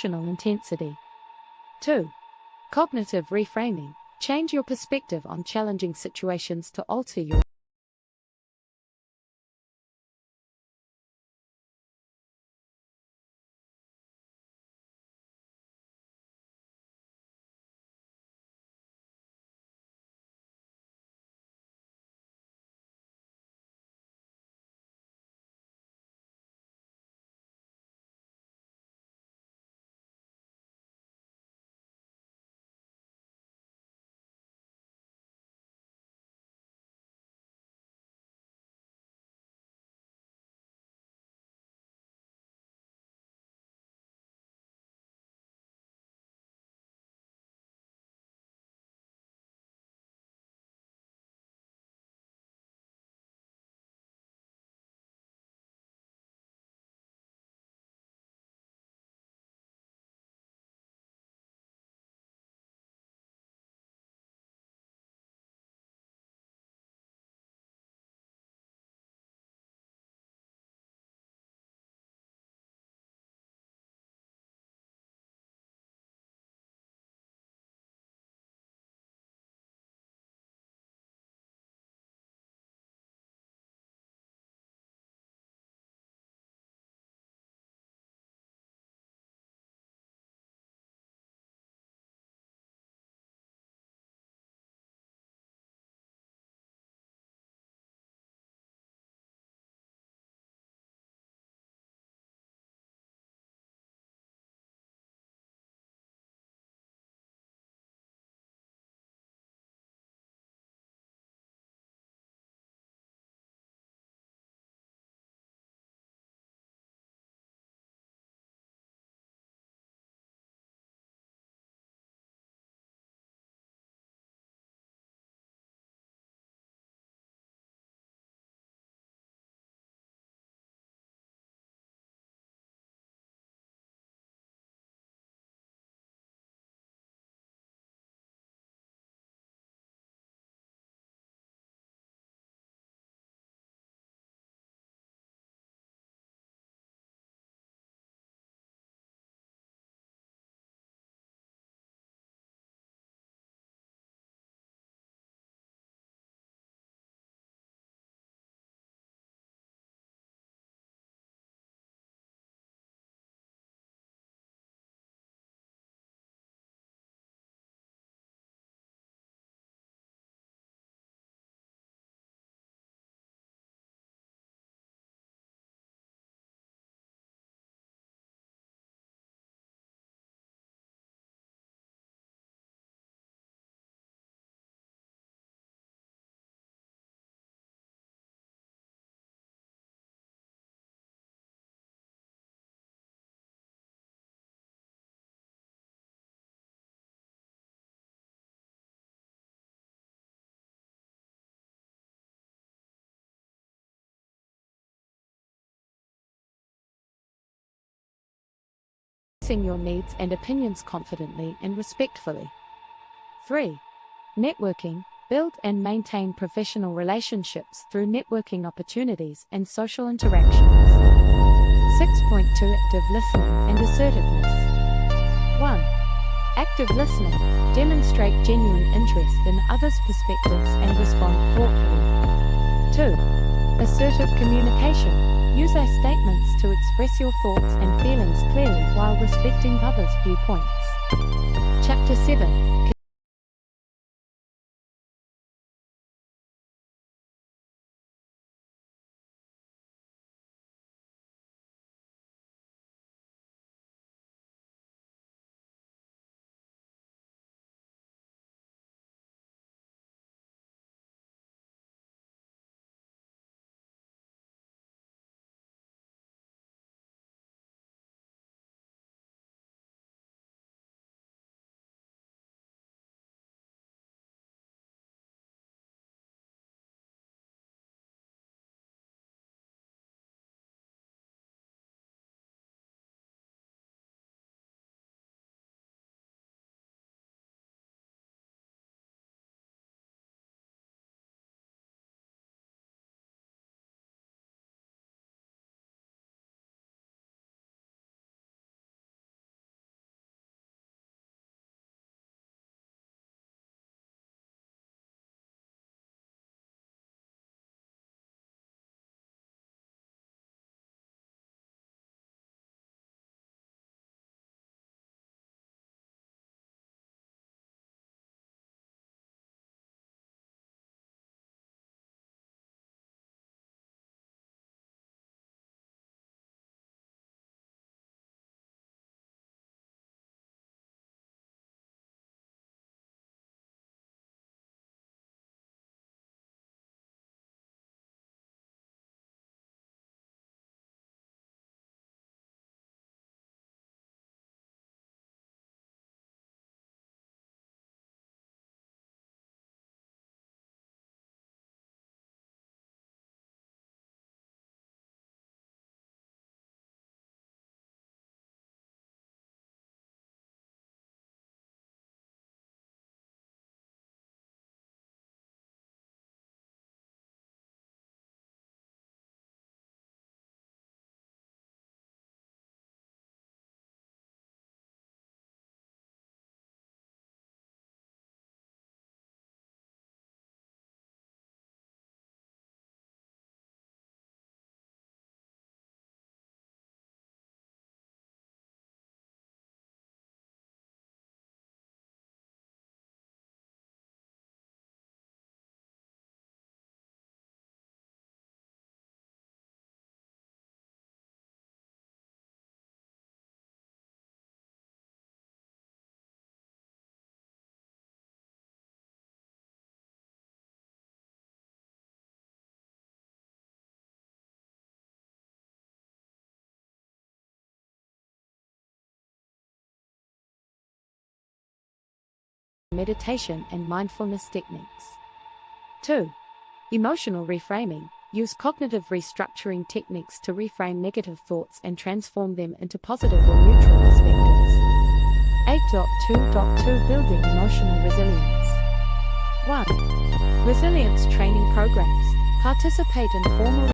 emotional intensity. 2. Cognitive reframing. Change your perspective on challenging situations to alter your expressing your needs and opinions confidently and respectfully. 3. Networking. Build and maintain professional relationships through networking opportunities and social interactions. 6.2 Active listening and assertiveness. 1. Active listening. Demonstrate genuine interest in others' perspectives and respond thoughtfully. 2. Assertive communication. Use I statements to express your thoughts and feelings clearly while respecting others' viewpoints. Chapter 7. meditation and mindfulness techniques. 2. Emotional reframing. Use cognitive restructuring techniques to reframe negative thoughts and transform them into positive or neutral perspectives. 8.2.2 Building emotional resilience. 1. Resilience training programs. Participate in formal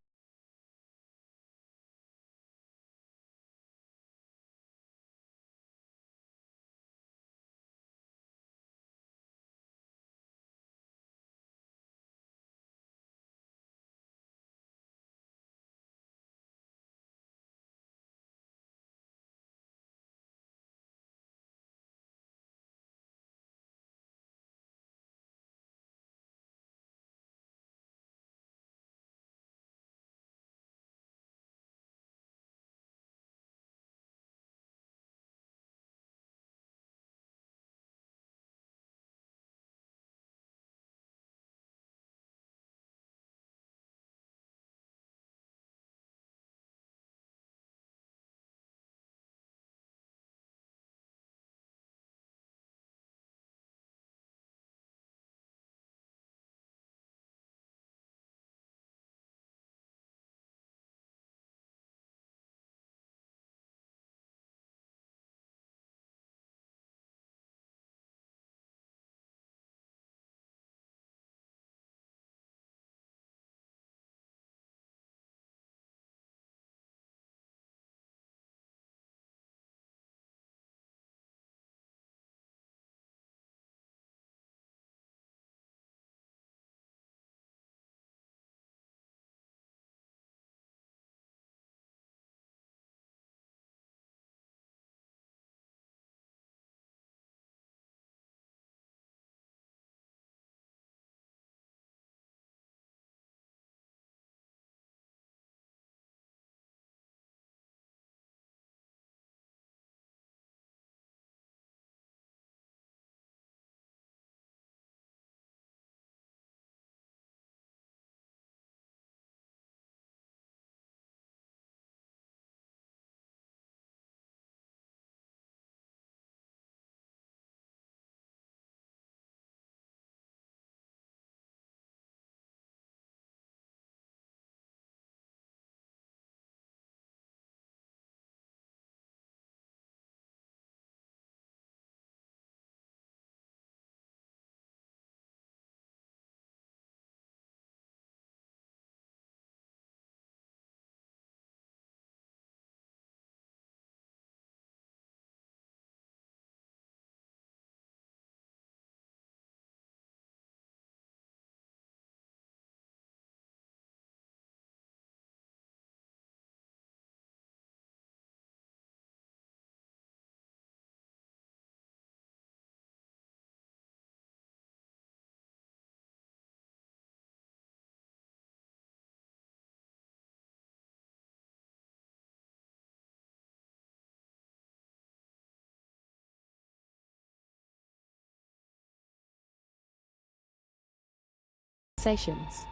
conversations.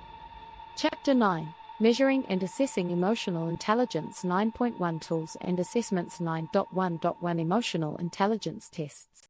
Chapter 9. Measuring and Assessing Emotional Intelligence 9.1 Tools and Assessments 9.1.1 Emotional Intelligence Tests.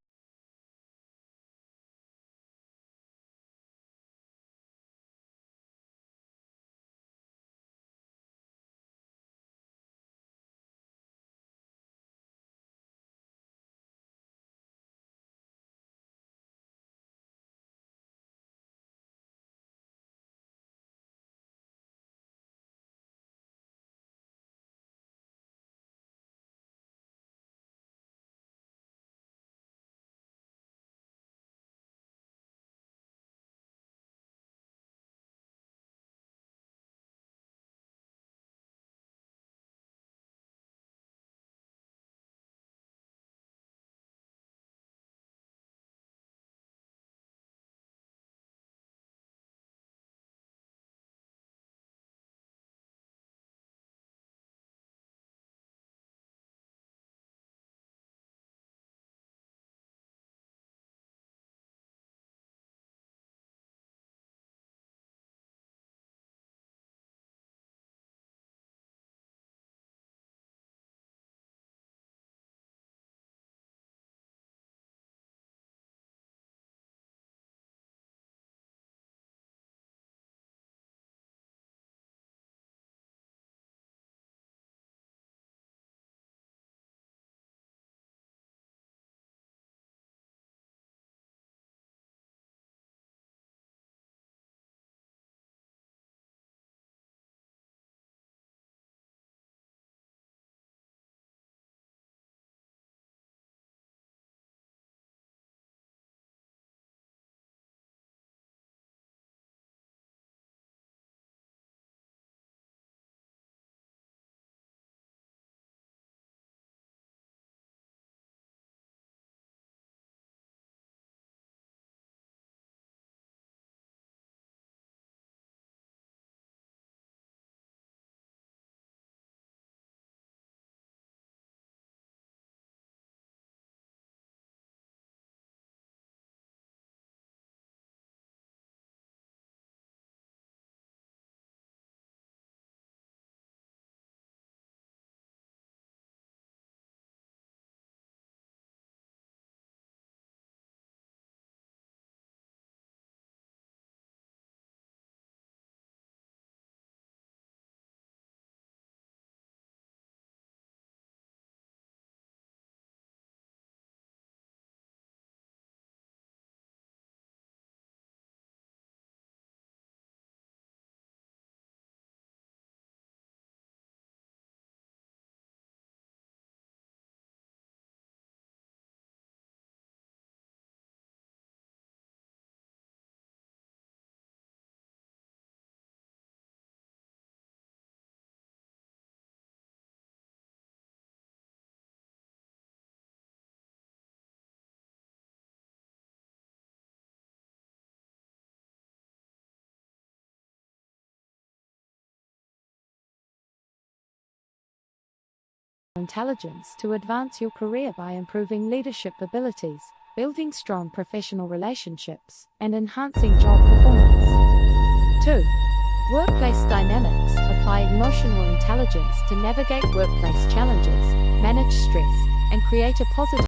intelligence to advance your career by improving leadership abilities, building strong professional relationships, and enhancing job performance. 2. Workplace dynamics. Apply emotional intelligence to navigate workplace challenges, manage stress, and create a positive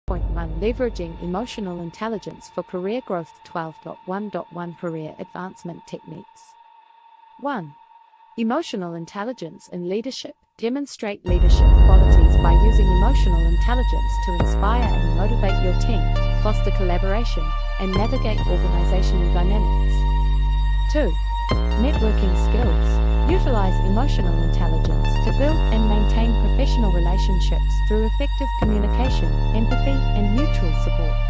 Point 1. Leveraging emotional intelligence for career growth. 12.1.1 Career advancement techniques. 1. Emotional intelligence in leadership. Demonstrate leadership qualities by using emotional intelligence to inspire and motivate your team, foster collaboration, and navigate organizational dynamics. 2. Networking skills. Utilize emotional intelligence to build and maintain professional relationships through effective communication, empathy, and mutual support.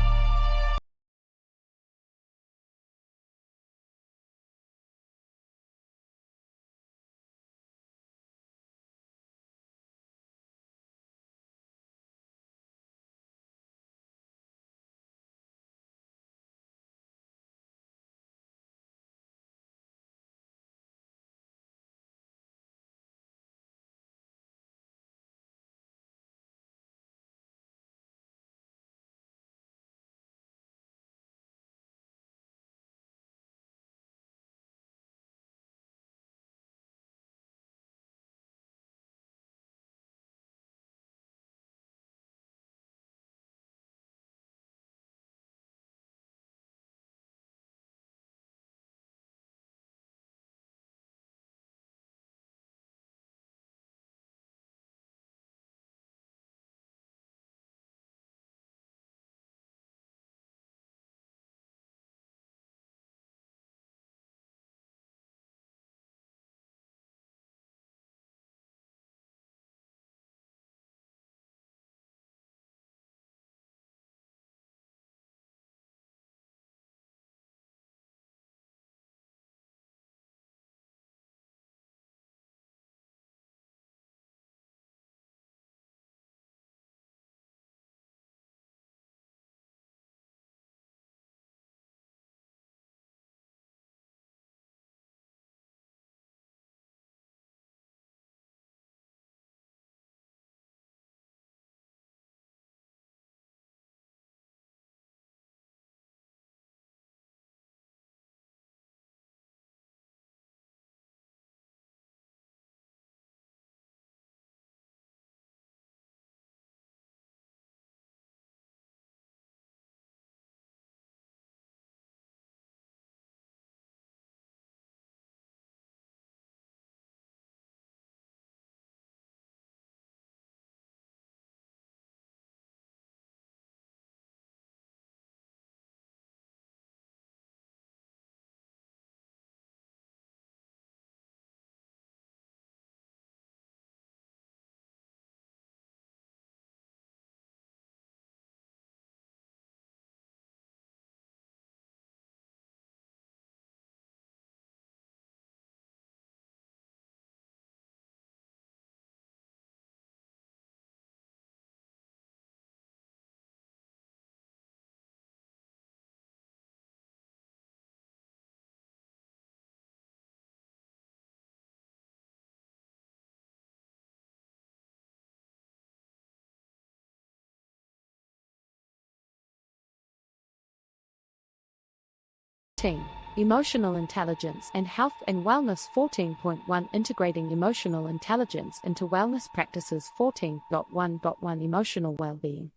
13. Emotional intelligence and health and wellness. 14.1 Integrating emotional intelligence into wellness practices. 14.1.1 Emotional well-being.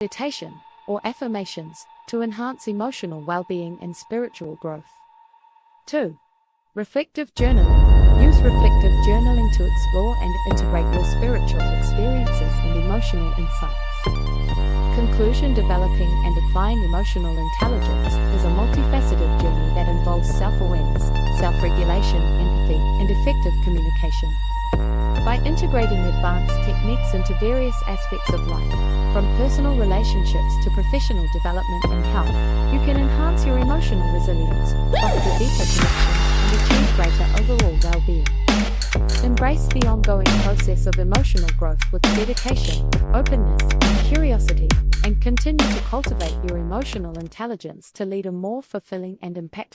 Meditation, or affirmations, to enhance emotional well-being and spiritual growth. 2. Reflective journaling. Use reflective journaling to explore and integrate your spiritual experiences and emotional insights. Conclusion. Developing and applying emotional intelligence is a multifaceted journey that involves self-awareness, self-regulation, empathy, and effective communication. By integrating advanced techniques into various aspects of life, from personal relationships to professional development and health, you can enhance your emotional resilience, foster deeper connections, and achieve greater overall well-being. Embrace the ongoing process of emotional growth with dedication, openness, and curiosity, and continue to cultivate your emotional intelligence to lead a more fulfilling and impactful